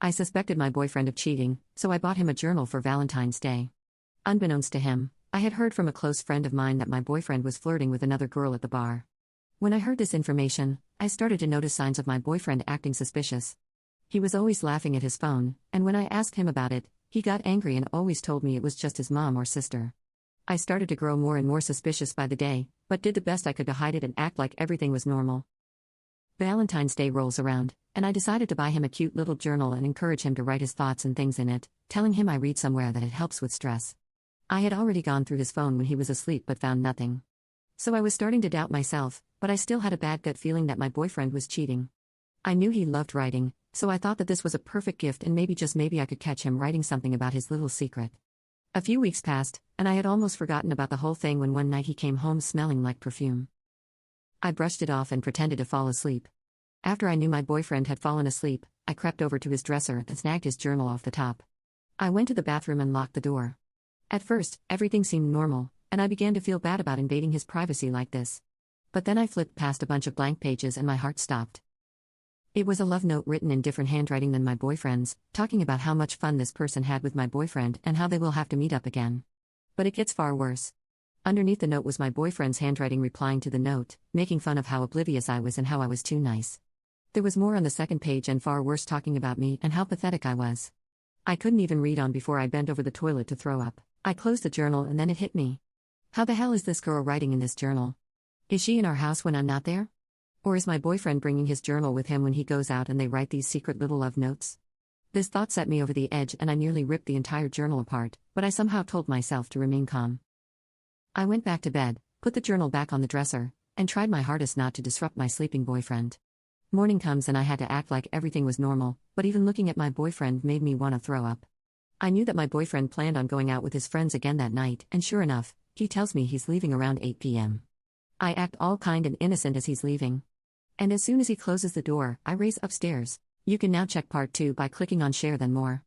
I suspected my boyfriend of cheating, so I bought him a journal for Valentine's Day. Unbeknownst to him, I had heard from a close friend of mine that my boyfriend was flirting with another girl at the bar. When I heard this information, I started to notice signs of my boyfriend acting suspicious. He was always laughing at his phone, and when I asked him about it, he got angry and always told me it was just his mom or sister. I started to grow more and more suspicious by the day, but did the best I could to hide it and act like everything was normal. Valentine's Day rolls around, and I decided to buy him a cute little journal and encourage him to write his thoughts and things in it, telling him I read somewhere that it helps with stress. I had already gone through his phone when he was asleep but found nothing. So I was starting to doubt myself, but I still had a bad gut feeling that my boyfriend was cheating. I knew he loved writing, so I thought that this was a perfect gift and maybe I could catch him writing something about his little secret. A few weeks passed, and I had almost forgotten about the whole thing when one night he came home smelling like perfume. I brushed it off and pretended to fall asleep. After I knew my boyfriend had fallen asleep, I crept over to his dresser and snagged his journal off the top. I went to the bathroom and locked the door. At first, everything seemed normal, and I began to feel bad about invading his privacy like this. But then I flipped past a bunch of blank pages and my heart stopped. It was a love note written in different handwriting than my boyfriend's, talking about how much fun this person had with my boyfriend and how they will have to meet up again. But it gets far worse. Underneath the note was my boyfriend's handwriting replying to the note, making fun of how oblivious I was and how I was too nice. There was more on the second page and far worse, talking about me and how pathetic I was. I couldn't even read on before I bent over the toilet to throw up. I closed the journal and then it hit me. How the hell is this girl writing in this journal? Is she in our house when I'm not there? Or is my boyfriend bringing his journal with him when he goes out and they write these secret little love notes? This thought set me over the edge and I nearly ripped the entire journal apart, but I somehow told myself to remain calm. I went back to bed, put the journal back on the dresser, and tried my hardest not to disrupt my sleeping boyfriend. Morning comes and I had to act like everything was normal, but even looking at my boyfriend made me want to throw up. I knew that my boyfriend planned on going out with his friends again that night, and sure enough, he tells me he's leaving around 8 p.m. I act all kind and innocent as he's leaving. And as soon as he closes the door, I race upstairs. You can now check part 2 by clicking on share then more.